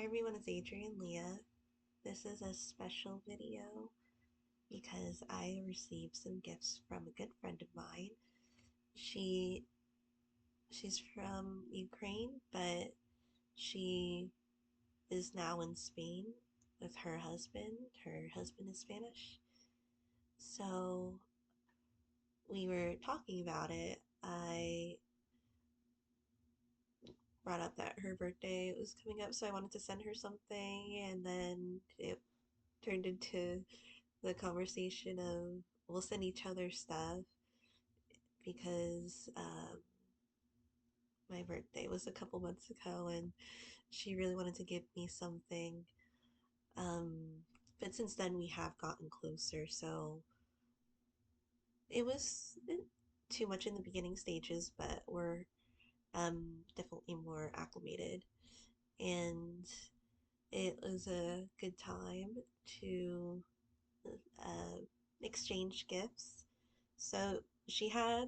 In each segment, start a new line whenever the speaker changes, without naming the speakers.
Hi everyone, it's Adrian Leah. This is a special video because I received some gifts from a good friend of mine. She she's from Ukraine, but she is now in Spain with her husband. Her husband is Spanish. So we were talking about it. I brought up that her birthday was coming up, so I wanted to send her something, and then it turned into the conversation of we'll send each other stuff because my birthday was a couple months ago and she really wanted to give me something. Um, but since then we have gotten closer, so it was too much in the beginning stages, but we're definitely more acclimated, and it was a good time to uh, exchange gifts. So she had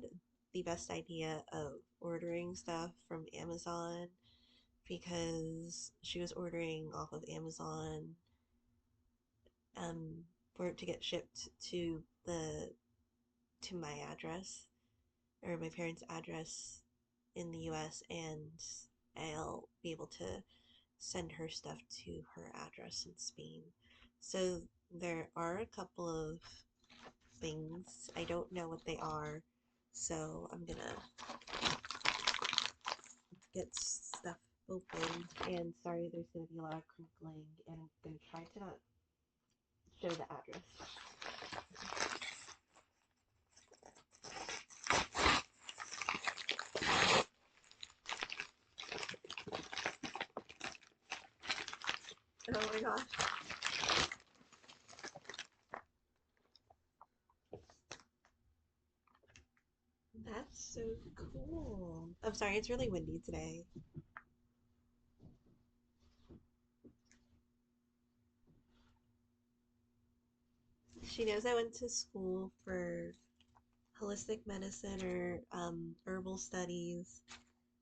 the best idea of ordering stuff from Amazon because she was ordering off of Amazon for it to get shipped to my address or my parents' address in the US, and I'll be able to send her stuff to her address in Spain. So there are a couple of things. I don't know what they are, so I'm gonna get stuff open. And sorry, there's gonna be a lot of crinkling, and I'm gonna try to not show the address. Oh my gosh. That's so cool. I'm sorry, it's really windy today. She knows I went to school for holistic medicine or herbal studies,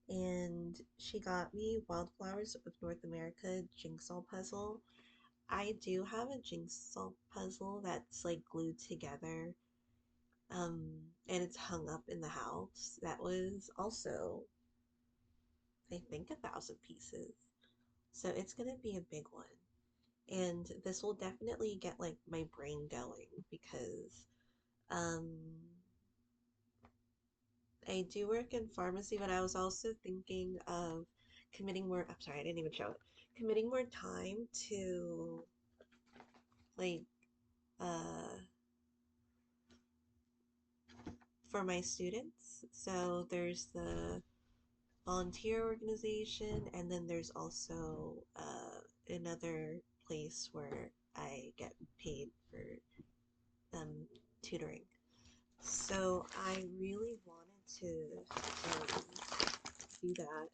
and she got me Wildflowers of North America jigsaw puzzle. I do have a jigsaw puzzle that's like glued together, and it's hung up in the house. That was also, I think, 1,000 pieces. So it's gonna be a big one. And this will definitely get like my brain going because um I do work in pharmacy, but I was also thinking of committing more, I'm sorry, I didn't even show it. Committing more time to like uh for my students. So there's the volunteer organization, and then there's also another place where I get paid for tutoring. So I really wanted to do that.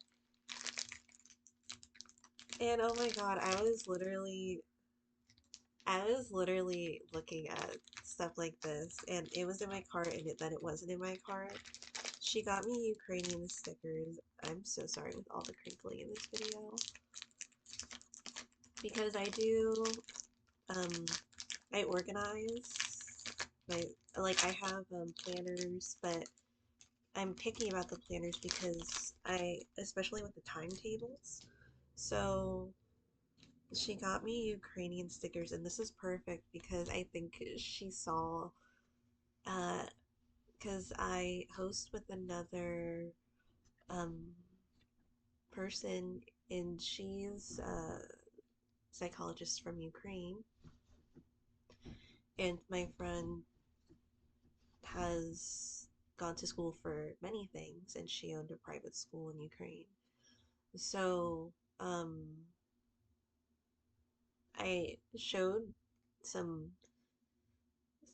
And oh my god, I was literally looking at stuff like this, and it was in my cart, and then it wasn't in my cart. She got me Ukrainian stickers. I'm so sorry with all the crinkling in this video. Because um, I organize my, like I have planners, but I'm picky about the planners because especially with the timetables. So she got me Ukrainian stickers, and this is perfect because I think she saw, uh, because I host with another um, person, and she's a psychologist from Ukraine, and my friend has gone to school for many things, and she owned a private school in Ukraine. So, I showed some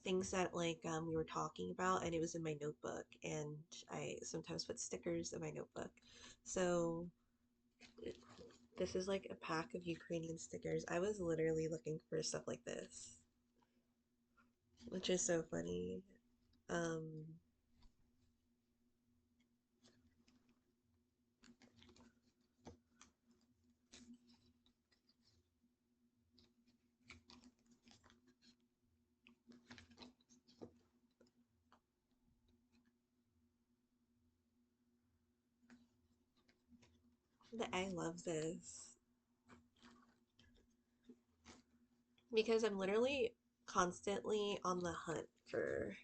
things that like we were talking about, and it was in my notebook, and I sometimes put stickers in my notebook. So this is like a pack of Ukrainian stickers. I was literally looking for stuff like this, which is so funny. Um, I love this because I'm literally constantly on the hunt for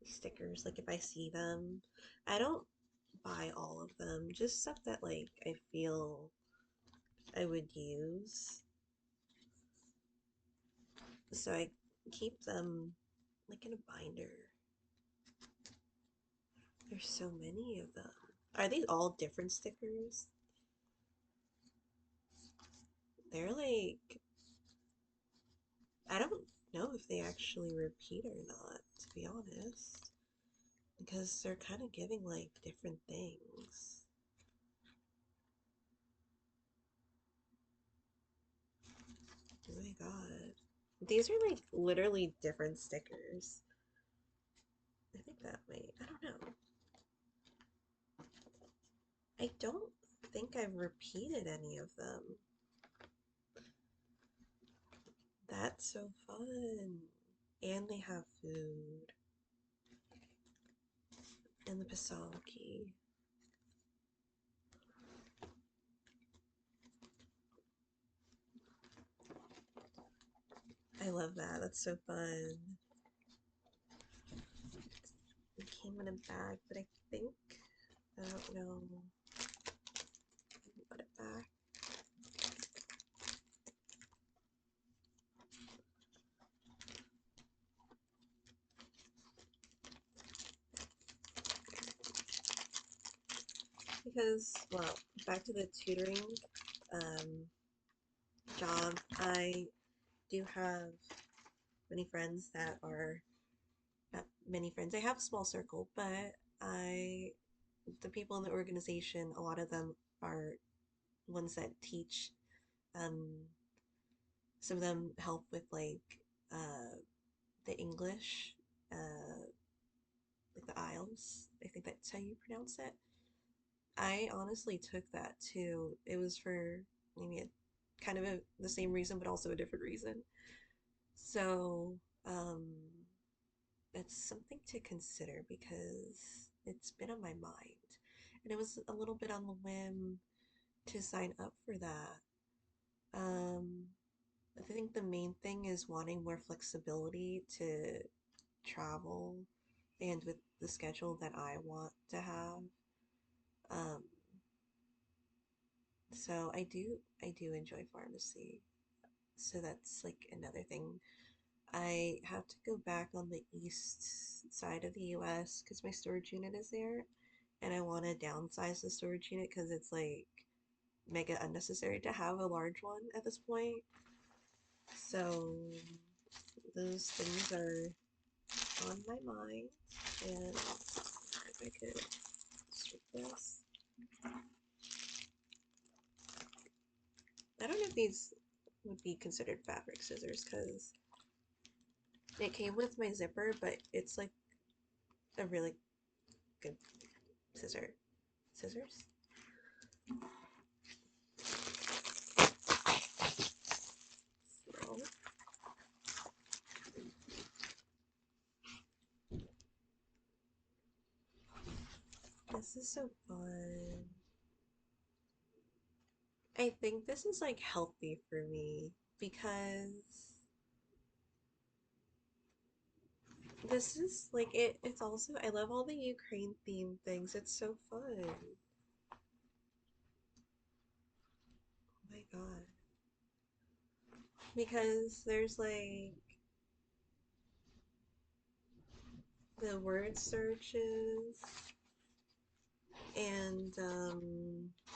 stickers. Like if I see them, I don't buy all of them, just stuff that like I feel I would use. So I keep them like in a binder. There's so many of them. Are these all different stickers? They're like, I don't know if they actually repeat or not, to be honest. Because they're kind of giving like different things. Oh my god. These are like literally different stickers. I think that might, I don't know. I don't think I've repeated any of them. That's so fun. And they have food. And the pasaki. I love that. That's so fun. It came in a bag, but I think, I don't know. Put it back. Because, well, back to the tutoring um, job, I do have many friends that are, not many friends, I have a small circle, but I, the people in the organization, a lot of them are ones that teach. Um, some of them help with like the English, like the aisles. I think that's how you pronounce it. I honestly took that too. It was for maybe kind of the same reason, but also a different reason. So, um, it's something to consider because it's been on my mind. And it was a little bit on the whim to sign up for that. Um, I think the main thing is wanting more flexibility to travel and with the schedule that I want to have. Um, so I do enjoy pharmacy. So that's like another thing. I have to go back on the east side of the US because my storage unit is there, and I want to downsize the storage unit because it's like mega unnecessary to have a large one at this point. So those things are on my mind, and if I could strip this. I don't know if these would be considered fabric scissors because it came with my zipper, but it's like a really good scissor. Scissors? So, this is so fun. I think this is like healthy for me because this is like it's also I love all the Ukraine themed things. It's so fun. Oh my god. Because there's like the word searches and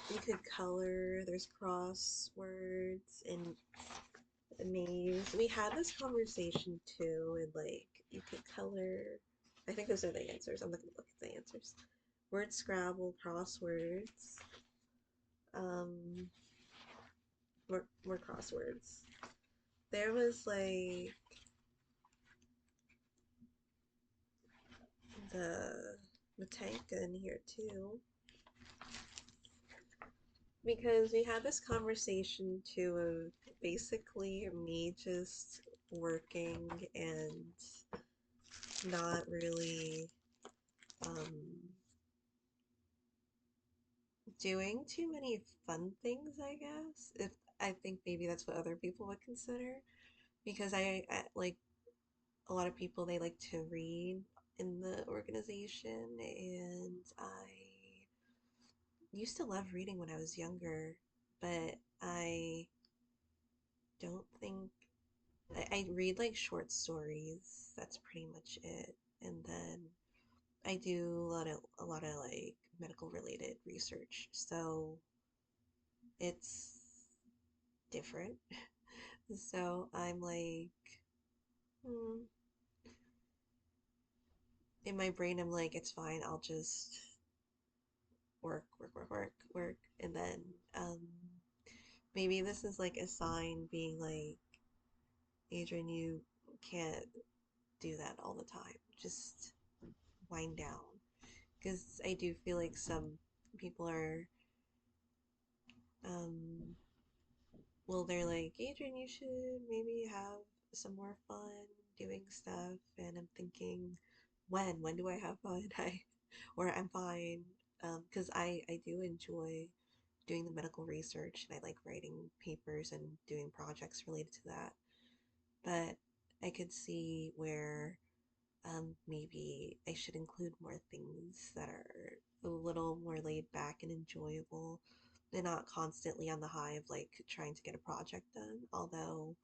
you could color, there's crosswords and the maze. We had this conversation too, and like you could color. I think those are the answers. I'm not gonna look at the answers. Word Scrabble, crosswords, um, more crosswords. There was like the Matanka in here too. Because we had this conversation too of basically me just working and not really um, doing too many fun things, I guess. If I think maybe that's what other people would consider, because I like a lot of people they like to read in the organization, and I used to love reading when I was younger, but I don't think I read like short stories. That's pretty much it. And then I do a lot of like medical related research. So it's different. So I'm like, hmm, in my brain, I'm like, it's fine. I'll just work, work, work, work, work. And then um, maybe this is like a sign being like, Adrian, you can't do that all the time. Just wind down. Because I do feel like some people are, um, well, they're like, Adrian, you should maybe have some more fun doing stuff. And I'm thinking, when? When do I have fun? Or I'm fine. Because I do enjoy doing the medical research and I like writing papers and doing projects related to that. But I could see where maybe I should include more things that are a little more laid back and enjoyable and not constantly on the high of like trying to get a project done. Although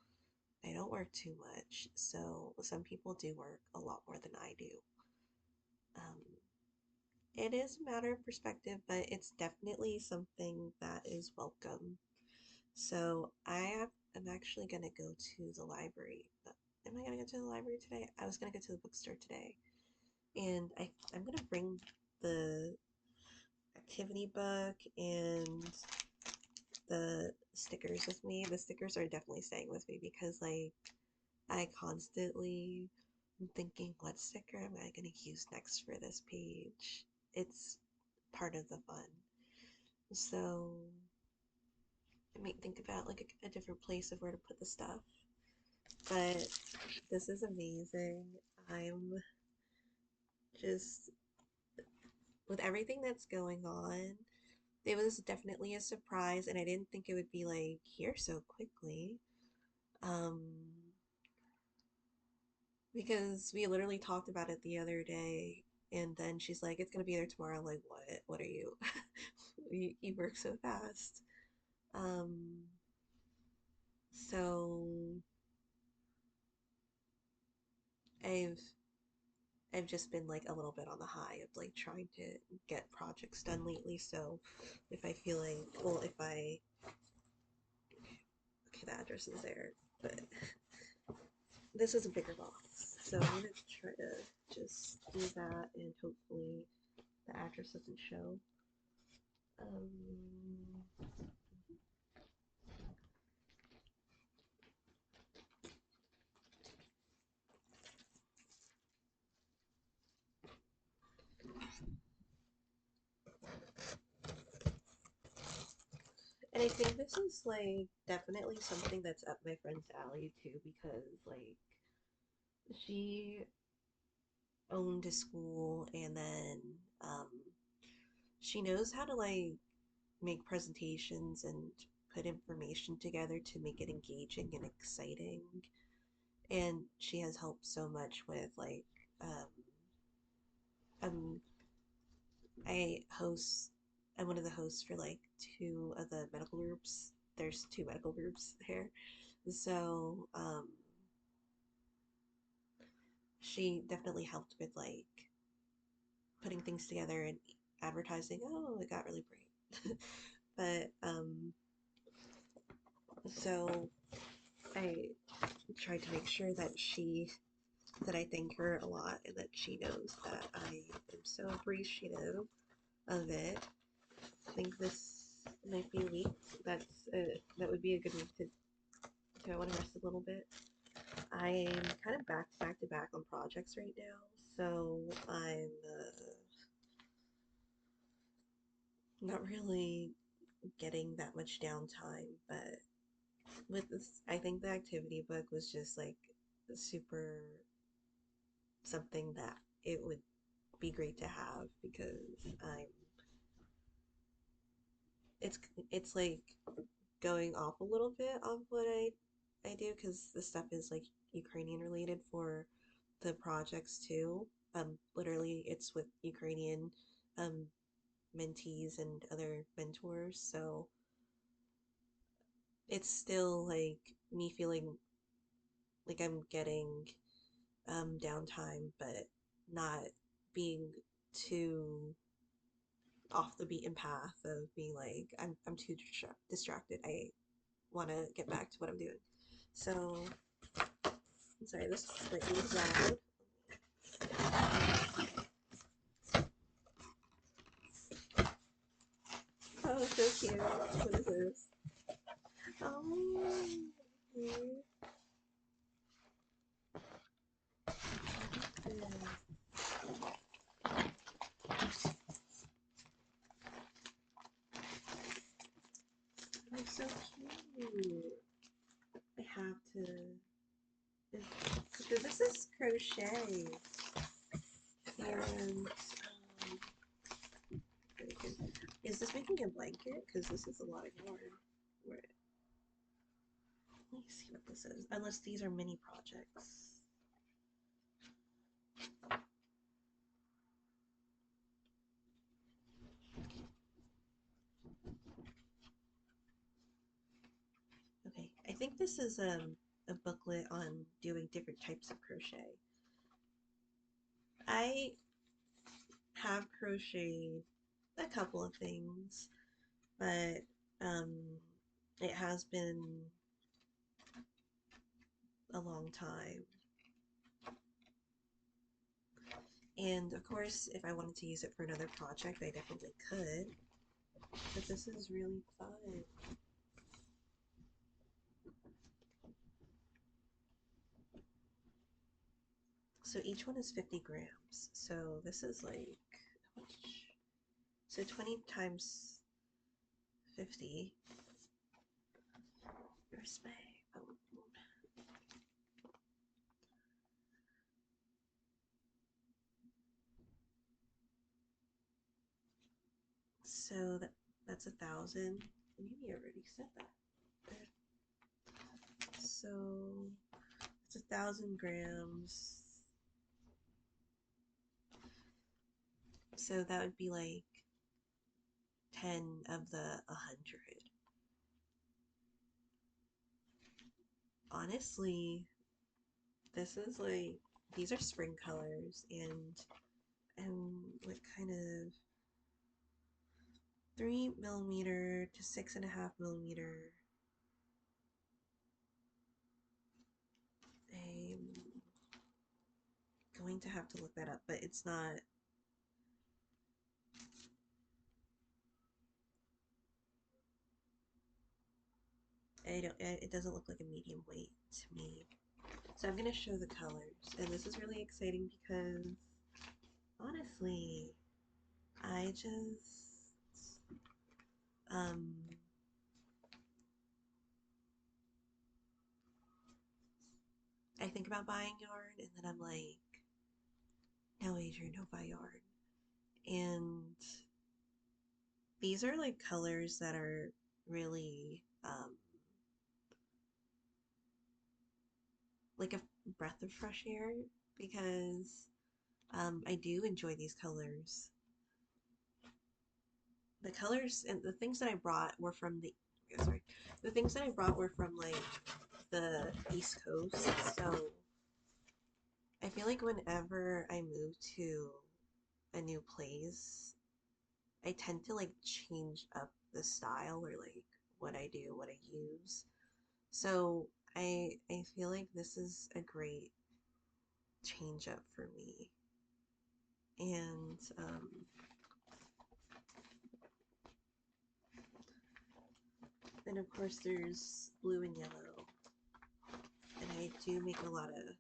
I don't work too much, so some people do work a lot more than I do. Um, it is a matter of perspective, but it's definitely something that is welcome. So I'm actually gonna go to the library. Am I gonna go to the library today? I was gonna go to the bookstore today, and I'm gonna bring the activity book and the stickers with me. The stickers are definitely staying with me because like I constantly am thinking, what sticker am I gonna use next for this page? It's part of the fun. So I might think about like a different place of where to put the stuff. But this is amazing. I'm just with everything that's going on. It was definitely a surprise, and I didn't think it would be like here so quickly. Um, because we literally talked about it the other day, and then she's like, "It's gonna be there tomorrow." I'm like, "What? What are you? You work so fast." Um, so I've I've just been like a little bit on the high of like trying to get projects done lately. So if I feel like, well, if I okay, the address is there, but this is a bigger box, so I'm gonna try to just do that, and hopefully the address doesn't show. Um, and I think this is like definitely something that's up my friend's alley too, because like she owned a school, and then um, she knows how to like make presentations and put information together to make it engaging and exciting. And she has helped so much with like um, um I host I'm one of the hosts for like two of the medical groups. There's two medical groups here. So she definitely helped with like putting things together and advertising. Oh, it got really great. But so I tried to make sure that I thank her a lot and that she knows that I am so appreciative of it. I think this might be a week. That would be a good week to do. I want to rest a little bit. I'm kind of back to back on projects right now, so I'm not really getting that much downtime. But with this, I think the activity book was just like super something that it would be great to have because I'm it's it's like going off a little bit of what I do because the stuff is like Ukrainian related for the projects too. Literally, it's with Ukrainian um mentees and other mentors, so it's still like me feeling like I'm getting downtime, but not being too off the beaten path of being like I'm too distracted. I want to get back to what I'm doing. So I'm sorry, this is slightly loud. Oh, so cute. What is this? Oh, okay. They're so cute. I have to. So this is crochet, and is this making a blanket? Because this is a lot of yarn. Where, let me see what this is. Unless these are mini projects. Okay, I think this is a booklet on doing different types of crochet. I have crocheted a couple of things, but um, it has been a long time. And of course, if I wanted to use it for another project, I definitely could. But this is really fun. So each one is 50 grams. So this is like, how much? So 20 times 50. Where's my phone? So that's 1,000. Maybe I already said that. So it's 1,000 grams. So that would be like 10 of the 100. Honestly, this is like, these are spring colors, and what kind of 3mm to 6.5mm. I'm going to have to look that up, but it's not. I don't. It doesn't look like a medium weight to me. So I'm gonna show the colors, and this is really exciting because honestly, I just um I think about buying yarn, and then I'm like, no, Adrian, don't buy yarn. And these are like colors that are really like a breath of fresh air because I do enjoy these colors. The colors and the things that I brought were from sorry, the things that I brought were from like the East Coast. So I feel like whenever I move to a new place, I tend to like change up the style or like what I do, what I use. So I feel like this is a great change up for me. And then of course there's blue and yellow. And I do make a lot of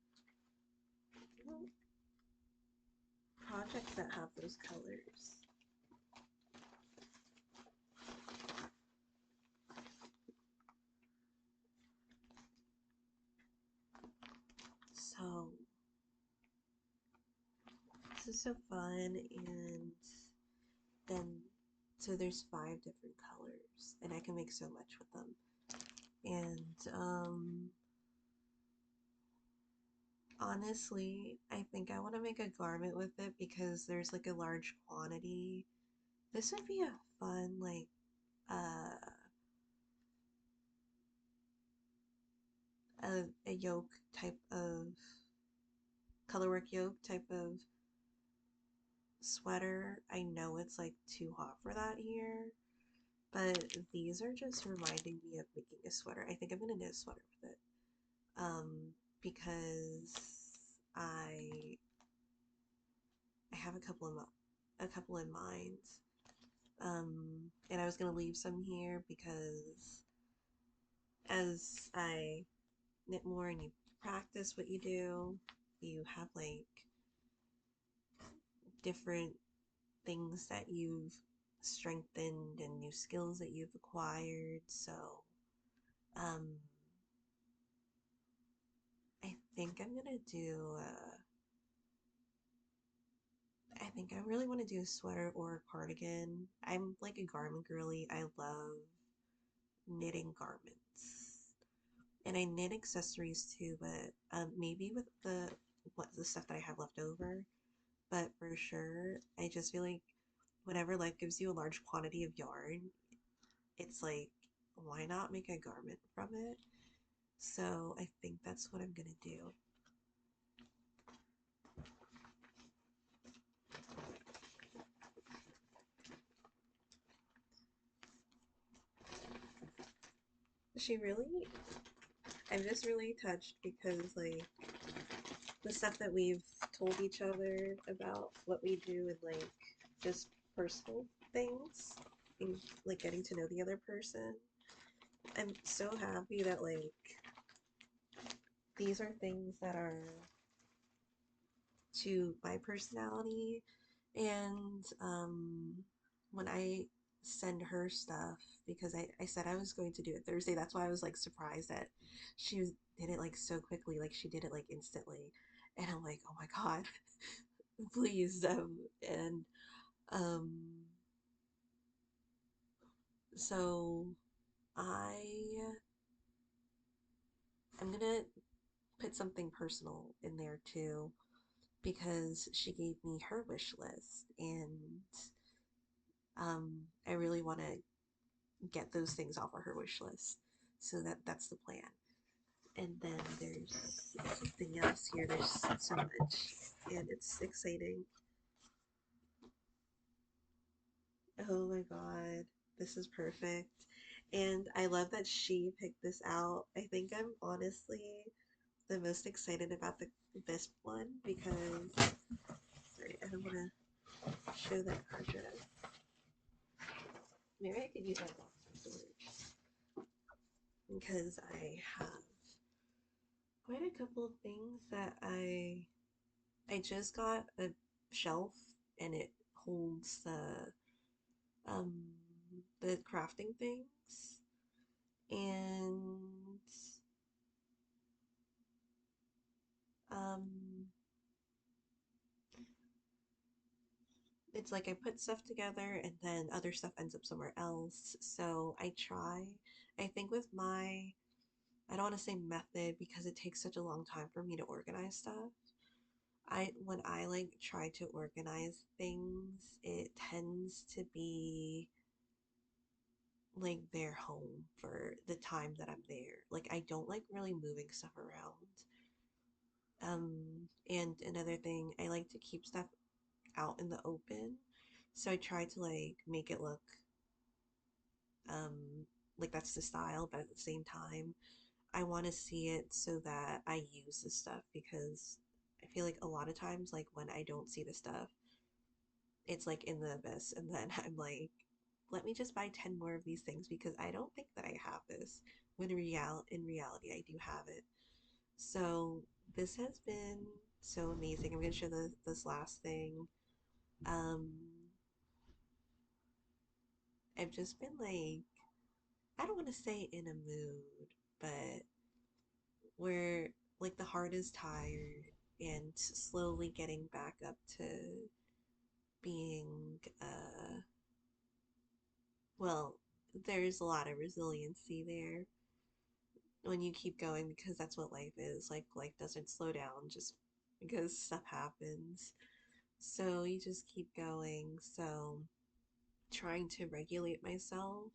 projects that have those colors. So this is so fun, and then So there's 5 different colors, and I can make so much with them. And honestly, I think I want to make a garment with it because there's like a large quantity. This would be a fun like uh a yoke type of colorwork yoke type of sweater. I know it's like too hot for that here, but these are just reminding me of making a sweater. I think I'm gonna knit a sweater with it. Because I I have a couple in mind. And I was gonna leave some here because as I knit more and you practice what you do, you have like different things that you've strengthened and new skills that you've acquired. So, um, I think I'm gonna do. I think I really want to do a sweater or a cardigan. I'm like a garment girly. I love knitting garments, and I knit accessories too. But maybe with the stuff that I have left over. But for sure, I just feel like whenever life gives you a large quantity of yarn, it's like, why not make a garment from it? So I think that's what I'm gonna do. She really, I'm just really touched because like the stuff that we've told each other about what we do and like just personal things and like getting to know the other person. I'm so happy that like these are things that are to my personality. And when I send her stuff, because I said I was going to do it Thursday, that's why I was like surprised that did it like so quickly, like she did it like instantly. And I'm like, oh my God, please. And um, so I I'm gonna put something personal in there too because she gave me her wish list, and I really want to get those things off of her wish list. So that's the plan. And then there's something else here. There's so much, and it's exciting. Oh my God, this is perfect. And I love that she picked this out. I think I'm honestly the most excited about this one because sorry, I don't want to show that address. Maybe I could use that box for storage because I have quite a couple of things that I just got a shelf and it holds um the crafting things, and um it's like I put stuff together and then other stuff ends up somewhere else. So I think with my I don't want to say method because it takes such a long time for me to organize stuff. I when I like try to organize things, it tends to be like their home for the time that I'm there. Like I don't like really moving stuff around. And another thing, I like to keep stuff out in the open. So I try to like make it look like that's the style, but at the same time, I want to see it so that I use the stuff because I feel like a lot of times like when I don't see the stuff, it's like in the abyss and then I'm like, let me just buy 10 more of these things because I don't think that I have this. When in reality I do have it. So this has been so amazing. I'm gonna show this last thing. Um, I've just been like, I don't want to say in a mood, but where like the heart is tired and slowly getting back up to being well, there's a lot of resiliency there when you keep going because that's what life is. Like, life doesn't slow down just because stuff happens. So you just keep going. So trying to regulate myself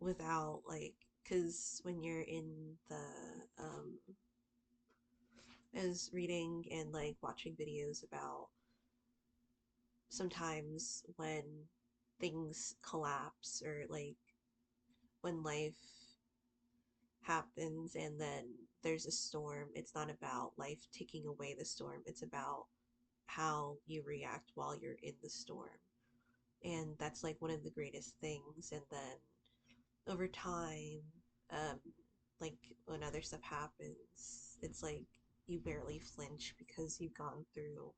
without, like, because when you're in the, I was reading and like watching videos about sometimes when things collapse or like when life happens and then there's a storm, it's not about life taking away the storm, it's about how you react while you're in the storm. And that's like one of the greatest things. And then over time, um, like when other stuff happens, it's like you barely flinch because you've gone through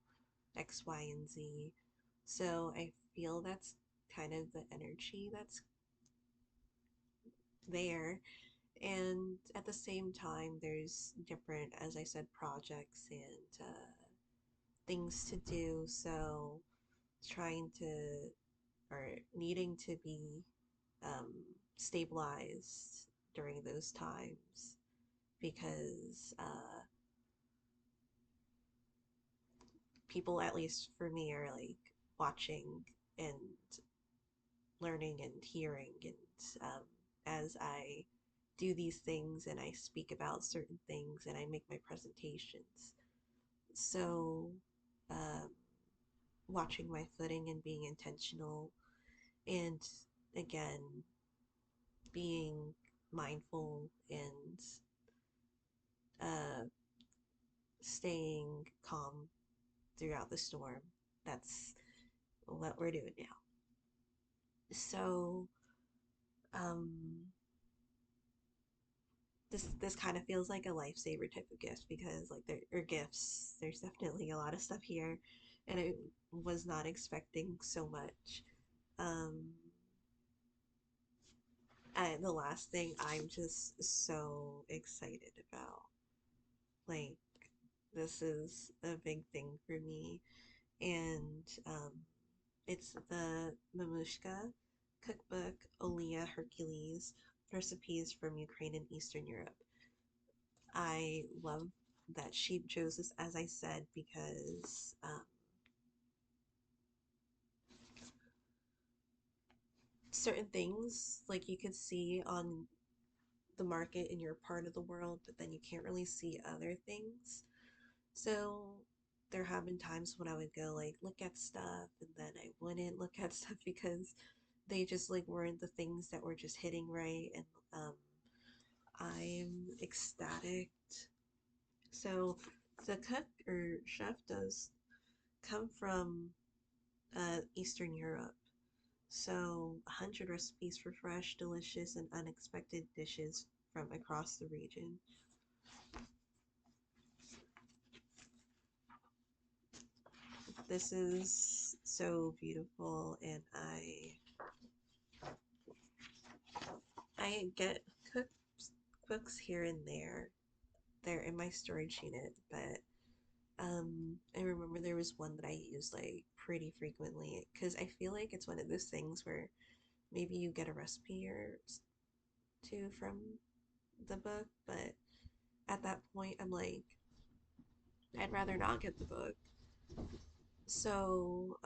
X, Y, and Z. So I feel that's kind of the energy that's there. And at the same time, there's different, as I said, projects and things to do. So trying to or needing to be um, stabilized during those times because people, at least for me, are like watching and learning and hearing and as I do these things and I speak about certain things and I make my presentations. So, um, watching my footing and being intentional, and again, being mindful and uh, staying calm throughout the storm. That's what we're doing now. So, um, this kind of feels like a lifesaver type of gift because like there are gifts. There's definitely a lot of stuff here, and I was not expecting so much. Um, and the last thing I'm just so excited about, like this is a big thing for me, and it's the Mamushka cookbook Olia Hercules recipes from Ukraine and Eastern Europe. I love that she chose this, as I said, because certain things like you could see on the market in your part of the world, but then you can't really see other things. So there have been times when I would go like look at stuff and then I wouldn't look at stuff because they just like weren't the things that were just hitting right. And um, I'm ecstatic. So the cook or chef does come from Eastern Europe. So 100 recipes for fresh, delicious, and unexpected dishes from across the region. This is so beautiful, and I get books here and there. They're in my storage unit, but I remember there was one that I used like pretty frequently because I feel like it's one of those things where maybe you get a recipe or two from the book, but at that point I'm like, I'd rather not get the book. So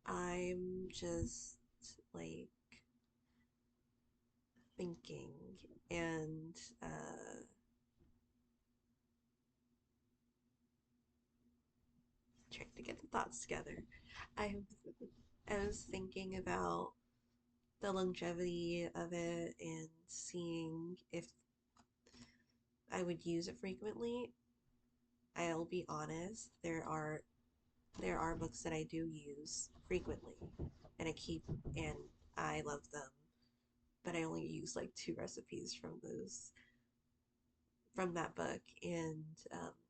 I'm just like thinking and trying to get the thoughts together. I I was thinking about the longevity of it and seeing if I would use it frequently. I'll be honest, there are books that I do use frequently and and I love them, but I only use like two recipes from that book. And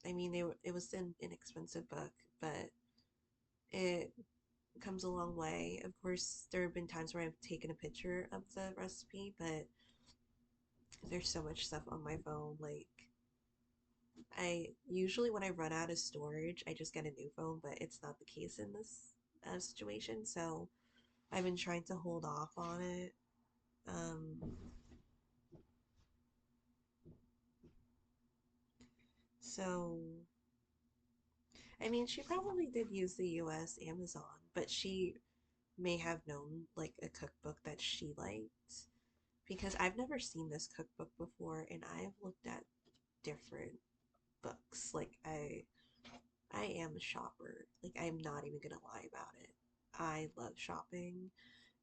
I mean it was an inexpensive book, but it comes a long way. Of course, there have been times where I've taken a picture of the recipe, but there's so much stuff on my phone. Like, I usually, when I run out of storage, I just get a new phone, but it's not the case in this situation. So I've been trying to hold off on it. Um, so, I mean, she probably did use the US Amazon, but she may have known like a cookbook that she liked because I've never seen this cookbook before and I've looked at different books. Like I am a shopper. Like I'm not even gonna lie about it. I love shopping.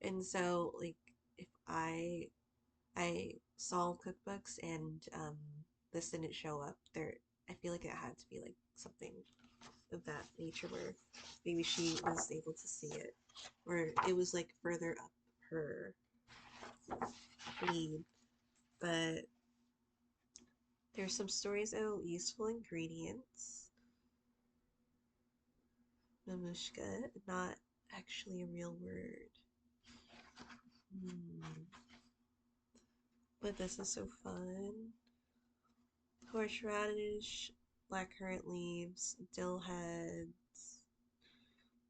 And so like if I saw cookbooks and this didn't show up there, I feel like it had to be like something of that nature where maybe she was able to see it or it was like further up her lead. But there's some stories of useful ingredients. Mamushka, not actually a real word. Hmm. But this is so fun. Horseradish, blackcurrant leaves, dill heads,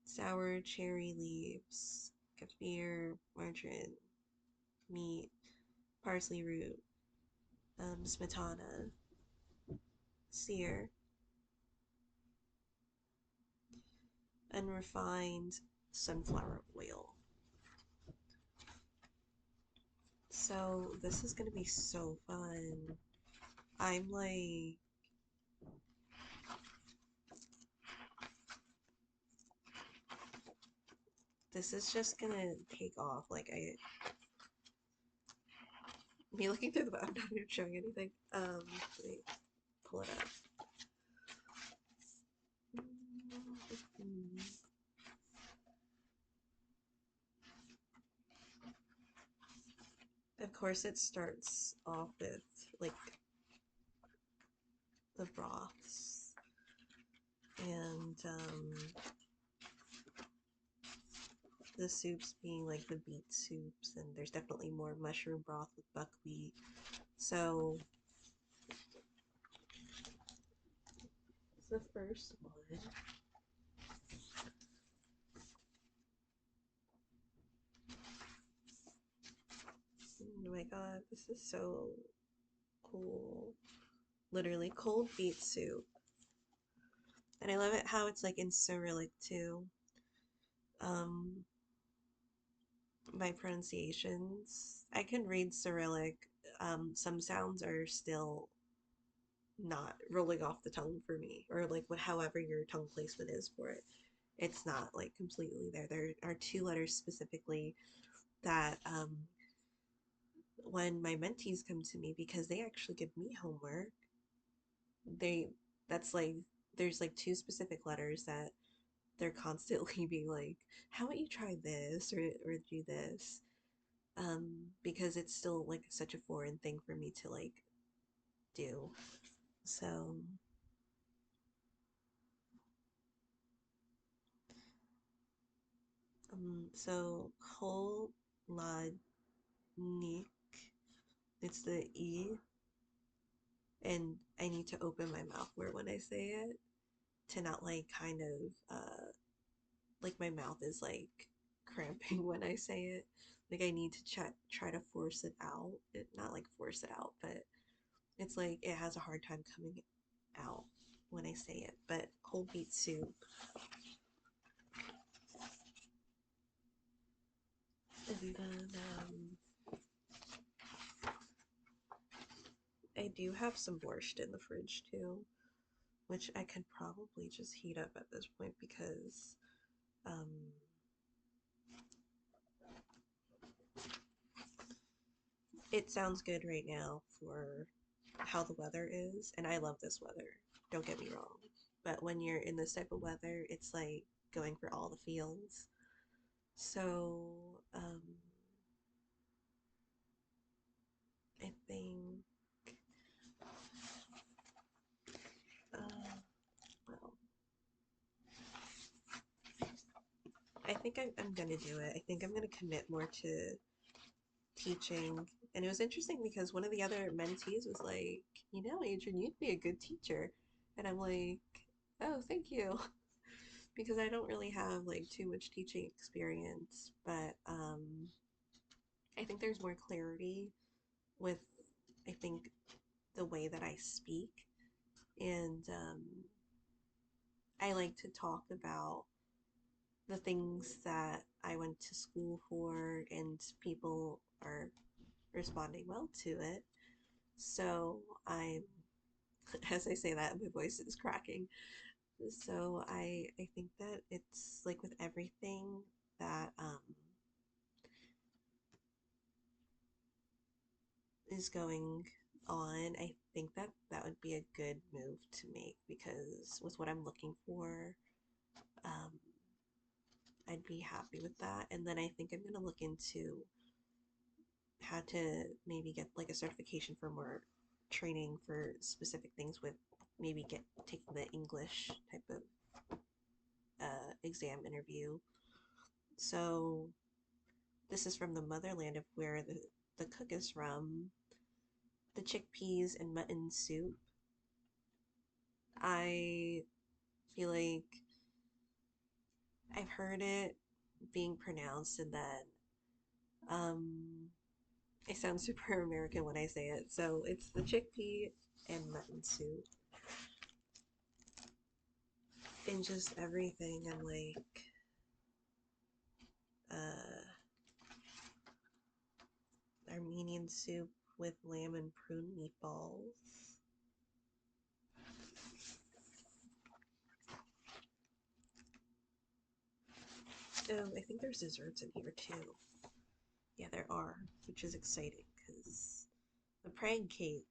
sour cherry leaves, kaffir, margarine, meat, parsley root, smetana, sear, unrefined sunflower oil. So this is gonna be so fun. I'm like, this is just gonna take off. Like me looking through the, I'm not even showing anything. Let me pull it up. Of course, it starts off with like the broths and the soups being like the beet soups, and there's definitely more mushroom broth with buckwheat. So it's the first one. Oh my god, this is so cool. Literally cold beet soup. And I love it how it's like in Cyrillic too. Um, my pronunciations. I can read Cyrillic. Some sounds are still not rolling off the tongue for me, or like what, however your tongue placement is for it. It's not like completely there. There are two letters specifically that when my mentees come to me because they actually give me homework, they that's like there's like two specific letters that they're constantly being like, how about you try this or do this? Because it's still like such a foreign thing for me to like do. So, so whole ladnik, it's the E, and I need to open my mouth more when I say it to not like kind of like my mouth is like cramping when I say it. Like I need to try to force it out. Not like force it out, but it's like it has a hard time coming out when I say it. But whole beet soup. And then I do have some borscht in the fridge too, which I could probably just heat up at this point because um, it sounds good right now for how the weather is, and I love this weather. Don't get me wrong, but when you're in this type of weather, it's like going for all the feels. So I think, well, I think I'm gonna do it. I think I'm gonna commit more to teaching. And it was interesting because one of the other mentees was like, Adrian, you'd be a good teacher. And I'm like, oh, thank you. because I don't really have like too much teaching experience, but I think there's more clarity with, I think, the way that I speak. And I like to talk about the things that I went to school for, and people are responding well to it. So I'm, as I say that, my voice is cracking. So I think that it's like with everything that is going on, I think that that would be a good move to make because with what I'm looking for, um, I'd be happy with that. And then I think I'm gonna look into how to maybe get like a certification for more training for specific things with maybe get taking the English type of exam interview. So this is from the motherland of where the cook is from. The chickpeas and mutton soup. I feel like I've heard it being pronounced, and then um, it sounds super American when I say it. So it's the chickpea and mutton soup, and just everything. And like uh, Armenian soup with lamb and prune meatballs. Oh, I think there's desserts in here too. Yeah, there are, which is exciting because the prang cake.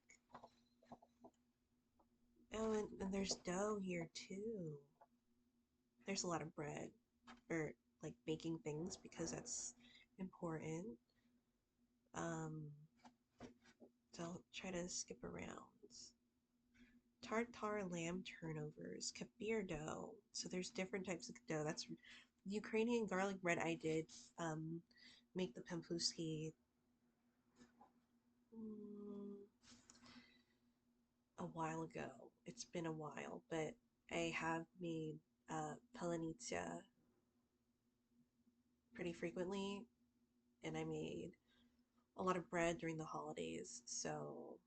Oh, and there's dough here too. There's a lot of bread, or like baking things because that's important. Um, so I'll try to skip around. Tartar lamb turnovers, kefir dough. So there's different types of dough. That's Ukrainian garlic bread. I did make the pampuski mm, a while ago. It's been a while, but I have made palanitsa pretty frequently, and I made a lot of bread during the holidays. So,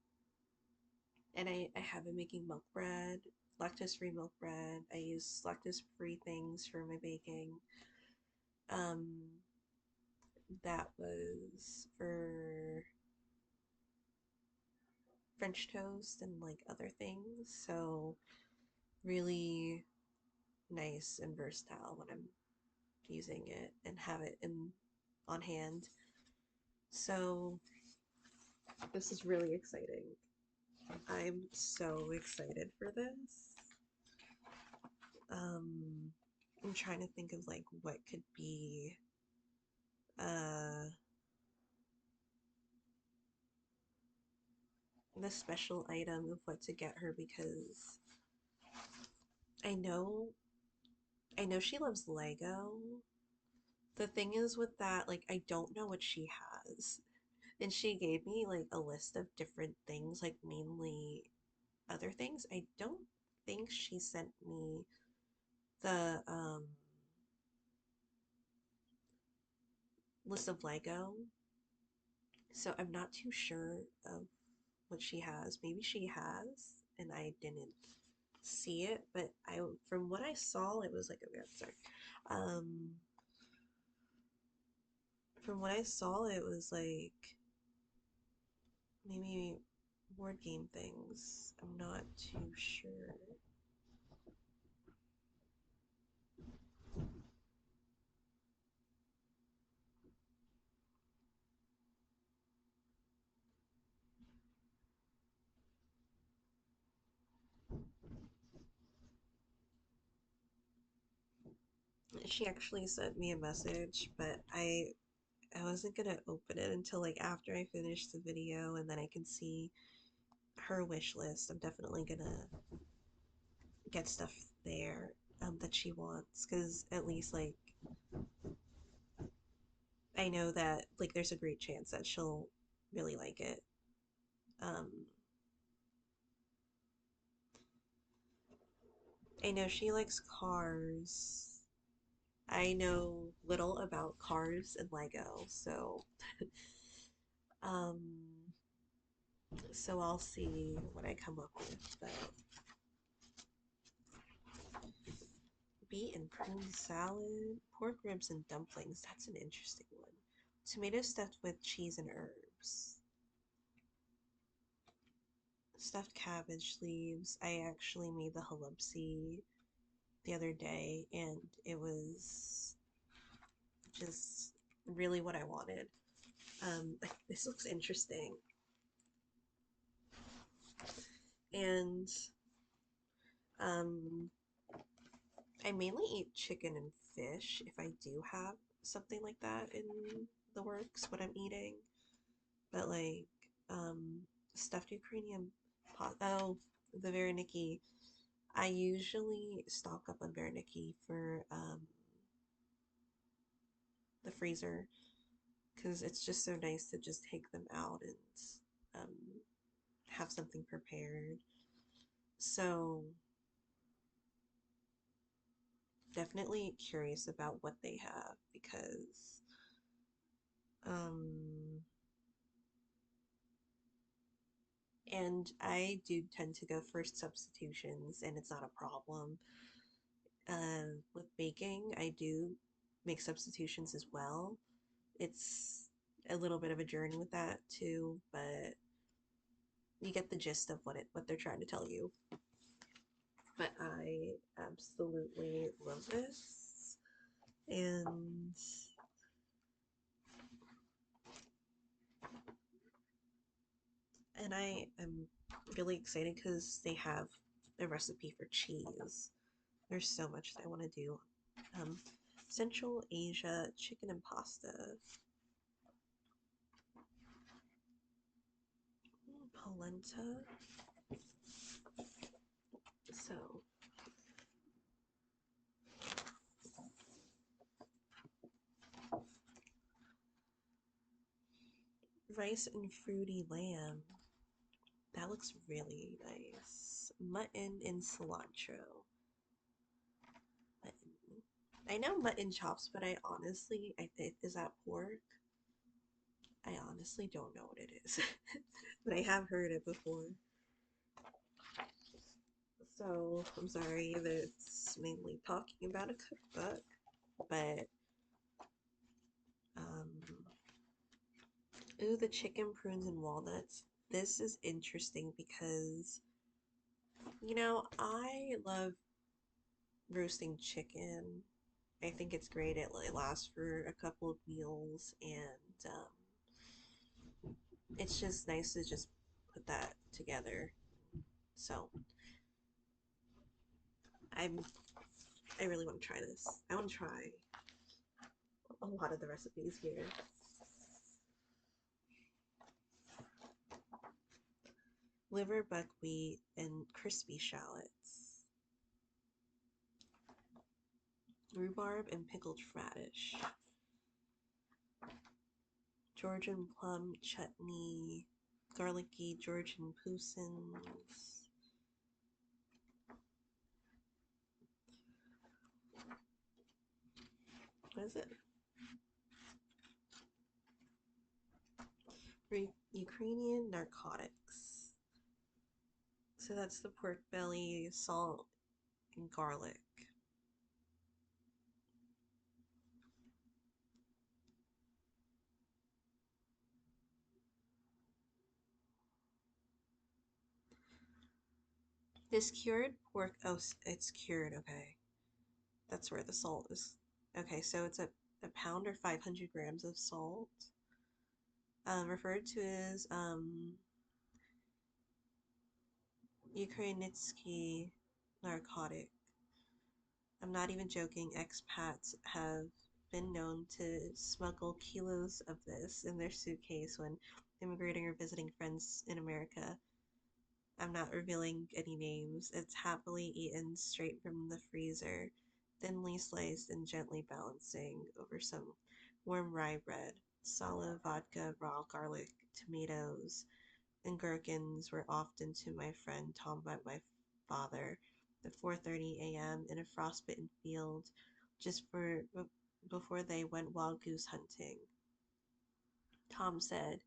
and I have been making milk bread, lactose-free milk bread. I use lactose-free things for my baking. Um, that was for French toast and like other things. So, really nice and versatile when I'm using it and have it in on hand. So, this is really exciting. I'm so excited for this. Um, I'm trying to think of like what could be uh the special item of what to get her because I know I know she loves Lego. The thing is with that, like I don't know what she has. And she gave me like a list of different things, like mainly other things. I don't think she sent me the list of Lego. So I'm not too sure of what she has. Maybe she has, and I didn't see it. But I, from what I saw, it was like a sorry. Um, from what I saw, it was like maybe board game things. I'm not too sure. She actually sent me a message, but I wasn't gonna open it until like after I finished the video, and then I can see her wish list. I'm definitely gonna get stuff there that she wants, because at least like I know that like there's a great chance that she'll really like it. Um, I know she likes cars, I know little about cars and Lego, um, so I'll see what I come up with. But beet and prune salad, pork ribs and dumplings. That's an interesting one. Tomato stuffed with cheese and herbs. Stuffed cabbage leaves. I actually made the halupsi the other day, and it was just really what I wanted. This looks interesting. And um, I mainly eat chicken and fish if I do have something like that in the works, what I'm eating. But like, um, stuffed Ukrainian pot. Oh, the Vareniki. I usually stock up on Vareniki for the freezer because it's just so nice to just take them out and um, have something prepared. So definitely curious about what they have because um, and I do tend to go for substitutions and it's not a problem. With baking, I do make substitutions as well. It's a little bit of a journey with that too, but you get the gist of what they're trying to tell you. But I absolutely love this, and I am really excited because they have a recipe for cheese. There's so much that I want to do. Um, Central Asia chicken and pasta. Polenta. So rice and fruity lamb. That looks really nice. Mutton and cilantro. Mutton. I know mutton chops, but I think, is that pork? I honestly don't know what it is, but I have heard it before. So I'm sorry that it's mainly talking about a cookbook, but um, ooh, the chicken, prunes, and walnuts. This is interesting because I love roasting chicken. I think it's great. It lasts for a couple of meals, and it's just nice to just put that together. So I'm I really want to try this. I want to try a lot of the recipes here. Liver, buckwheat, and crispy shallots. Rhubarb and pickled radish. Georgian plum chutney. Garlicky Georgian pousins. What is it? Ukrainian narcotics. So that's the pork belly, salt, and garlic. This cured pork. Oh, it's cured. Okay. That's where the salt is. Okay, so it's a pound or 500 grams of salt. Referred to as Ukrainitsky narcotic. I'm not even joking. Expats have been known to smuggle kilos of this in their suitcase when immigrating or visiting friends in America. I'm not revealing any names. It's happily eaten straight from the freezer, thinly sliced and gently balancing over some warm rye bread. Solid vodka, raw garlic, tomatoes, and gherkins were often to my friend Tom by my father at 4:30 a.m. in a frostbitten field just for before they went wild goose hunting. Tom said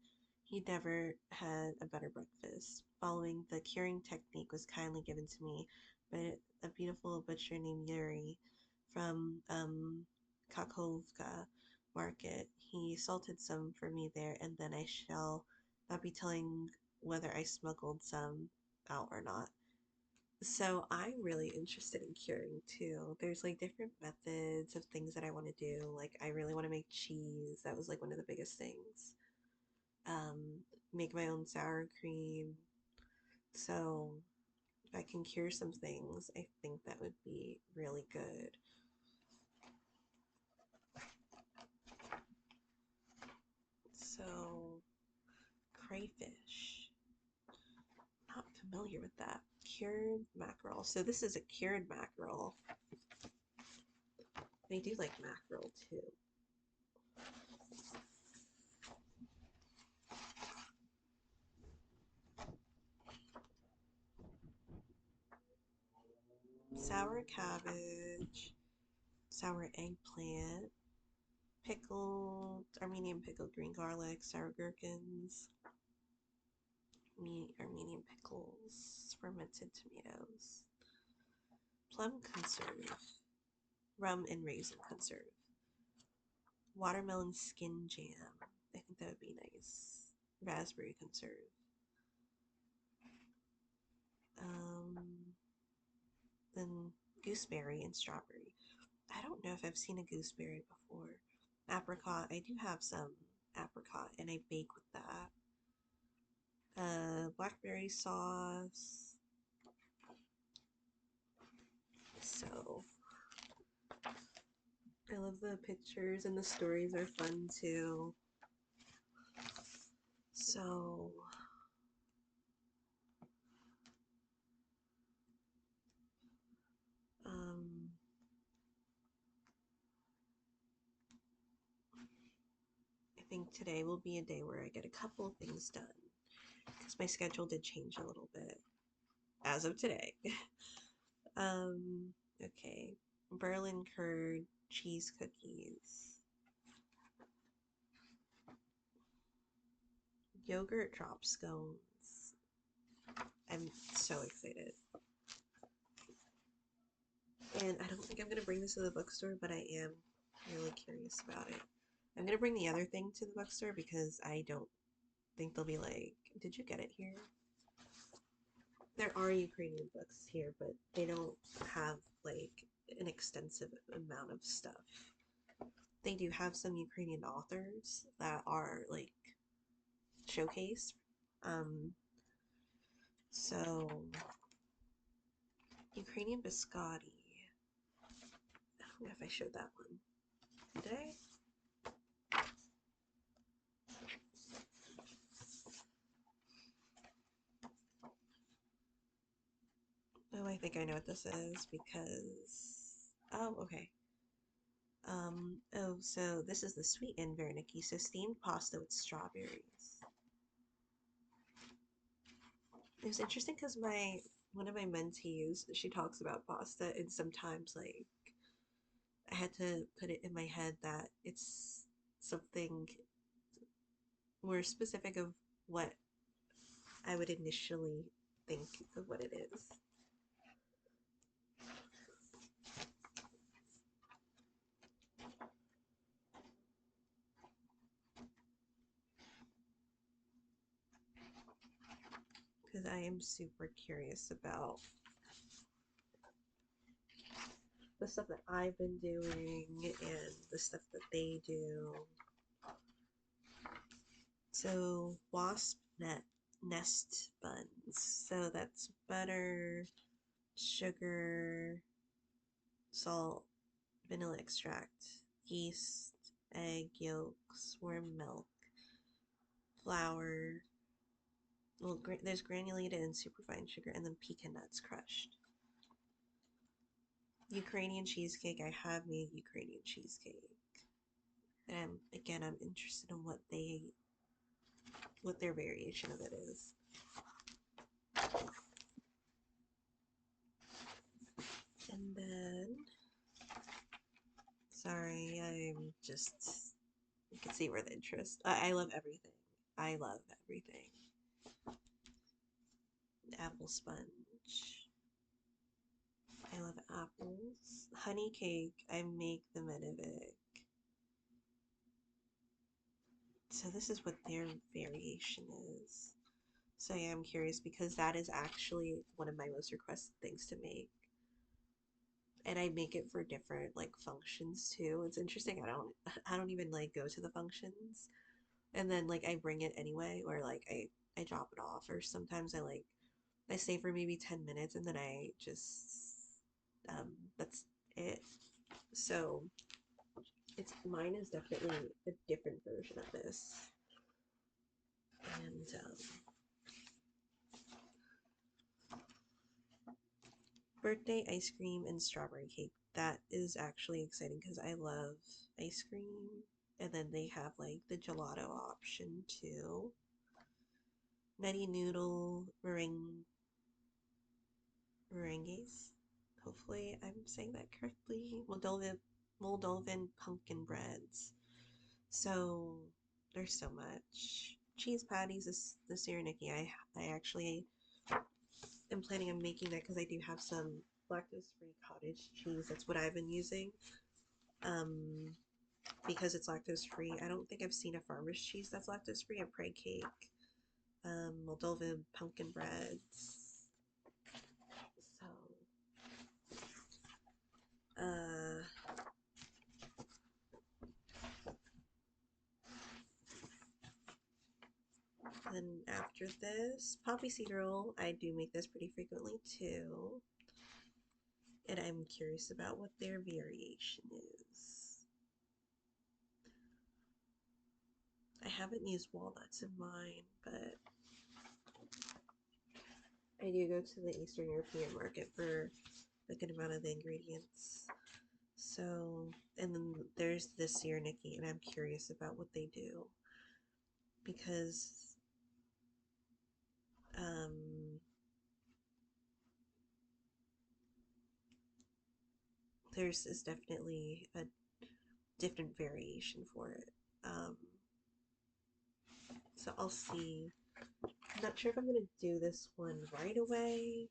he'd never had a better breakfast. Following the curing technique was kindly given to me by a beautiful butcher named Yuri from Kakovka market. He salted some for me there, and then I shall not be telling whether I smuggled some out or not. So I'm really interested in curing too. There's like different methods of things that I want to do. Like I really want to make cheese. That was like one of the biggest things. Um, make my own sour cream. So if I can cure some things, I think that would be really good. So crayfish. Not familiar with that. Cured mackerel. So this is a cured mackerel. They do like mackerel too. Sour cabbage, sour eggplant, pickled Armenian pickled green garlic, sour gherkins, Armenian pickles, fermented tomatoes, plum conserve, rum and raisin conserve, watermelon skin jam. I think that would be nice. Raspberry conserve. Um, then gooseberry and strawberry. I don't know if I've seen a gooseberry before. Apricot. I do have some apricot, and I bake with that. Blackberry sauce. So I love the pictures, and the stories are fun too. So um I think today will be a day where I get a couple of things done because my schedule did change a little bit as of today. Okay. Berlin curd cheese cookies. Yogurt drop scones. I'm so excited. And I don't think I'm gonna bring this to the bookstore, but I am really curious about it. I'm gonna bring the other thing to the bookstore because I don't think they'll be like, did you get it here? There are Ukrainian books here, but they don't have like an extensive amount of stuff. They do have some Ukrainian authors that are like showcased. So Ukrainian biscotti. I don't know if I showed that one. Did I? Oh, I think I know what this is because. Oh, okay. Oh, so this is the sweetened Verniki, so steamed pasta with strawberries. It was interesting because one of my mentees, she talks about pasta, and sometimes like I had to put it in my head that it's something more specific of what I would initially think of what it is. Because I am super curious about the stuff that I've been doing and the stuff that they do. So wasp nest buns. So that's butter, sugar, salt, vanilla extract, yeast, egg yolks, warm milk, flour. Well, there's granulated and superfine sugar, and then pecan nuts crushed. Ukrainian cheesecake. I have made Ukrainian cheesecake, and again, I'm interested in what their variation of it is. And then just, you can see where the interest. I love everything. I love everything. Apple sponge. I love apples. Honey cake. I make the Medivic. So this is what their variation is. So yeah, I'm curious because that is actually one of my most requested things to make. And I make it for different like functions too. It's interesting. I don't even like go to the functions. And then like I bring it anyway, or like I drop it off, or sometimes I stay for maybe 10 minutes and then I just that's it. So it's mine is definitely a different version of this. And birthday ice cream and strawberry cake. That is actually exciting because I love ice cream. And then they have like the gelato option too. Nutty noodle meringues. Hopefully I'm saying that correctly. Moldovan pumpkin breads. So there's so much. Cheese patties this year, Nikki. I actually am planning on making that because I do have some lactose-free cottage cheese. That's what I've been using. Um, because it's lactose-free. I don't think I've seen a farmer's cheese that's lactose-free. A preg cake. Moldovan pumpkin breads. So, uh, then after this, poppy seed roll. I do make this pretty frequently too. And I'm curious about what their variation is. I haven't used walnuts in mine, but I do go to the Eastern European market for a good amount of the ingredients. So, and then there's this year, Nikki, and I'm curious about what they do because there's is definitely a different variation for it. So I'll see. I'm not sure if I'm gonna do this one right away,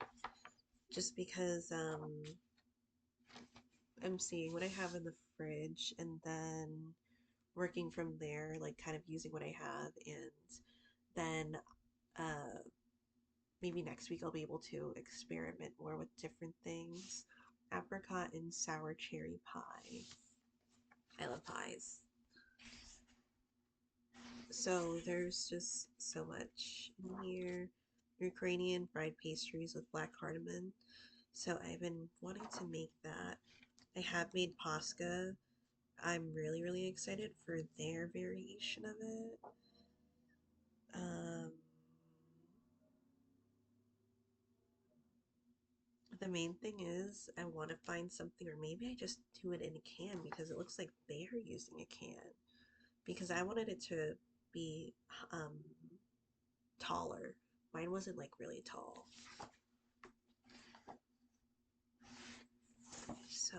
just because I'm seeing what I have in the fridge and then working from there, like kind of using what I have, and then maybe next week I'll be able to experiment more with different things. Apricot and sour cherry pie. I love pies. So there's just so much in here. Ukrainian fried pastries with black cardamom. So I've been wanting to make that. I have made Posca. I'm really, really excited for their variation of it. Um, the main thing is I want to find something, or maybe I just do it in a can because it looks like they're using a can. Because I wanted it to be um, taller. Mine wasn't like really tall. So,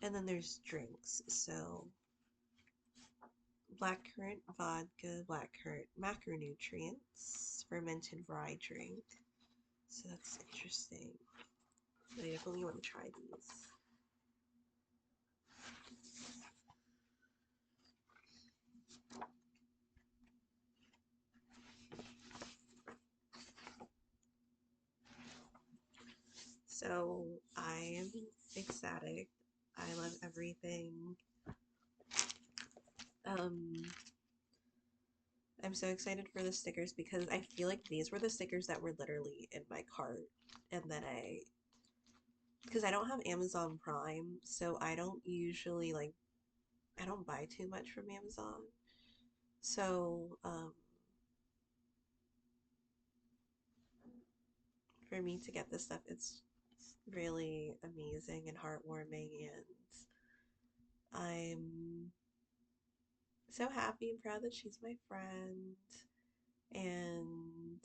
and then there's drinks. So, blackcurrant vodka, blackcurrant macronutrients, fermented rye drink. So that's interesting. I definitely want to try these. So I am ecstatic. I love everything. Um, I'm so excited for the stickers because I feel like these were the stickers that were literally in my cart. And then because I don't have Amazon Prime, so I don't usually I don't buy too much from Amazon. So, for me to get this stuff, it's really amazing and heartwarming, and I'm so happy and proud that she's my friend, and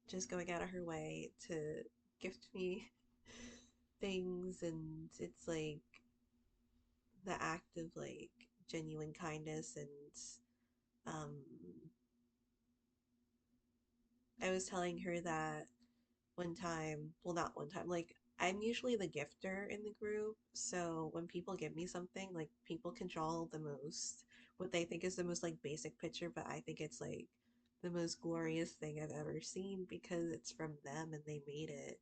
just going out of her way to gift me things, and it's like the act of like genuine kindness. And um I was telling her that one time, well, not one time, like I'm usually the gifter in the group. So when people give me something, like people can draw the most, what they think is the most like basic picture, but I think it's like the most glorious thing I've ever seen because it's from them and they made it.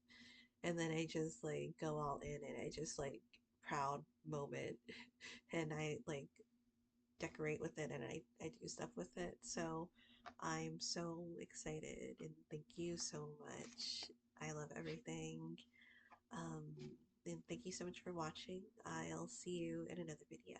And then I just like go all in and I just like proud moment and I like decorate with it and I do stuff with it. So I'm so excited and thank you so much. I love everything. Um, and thank you so much for watching. I'll see you in another video.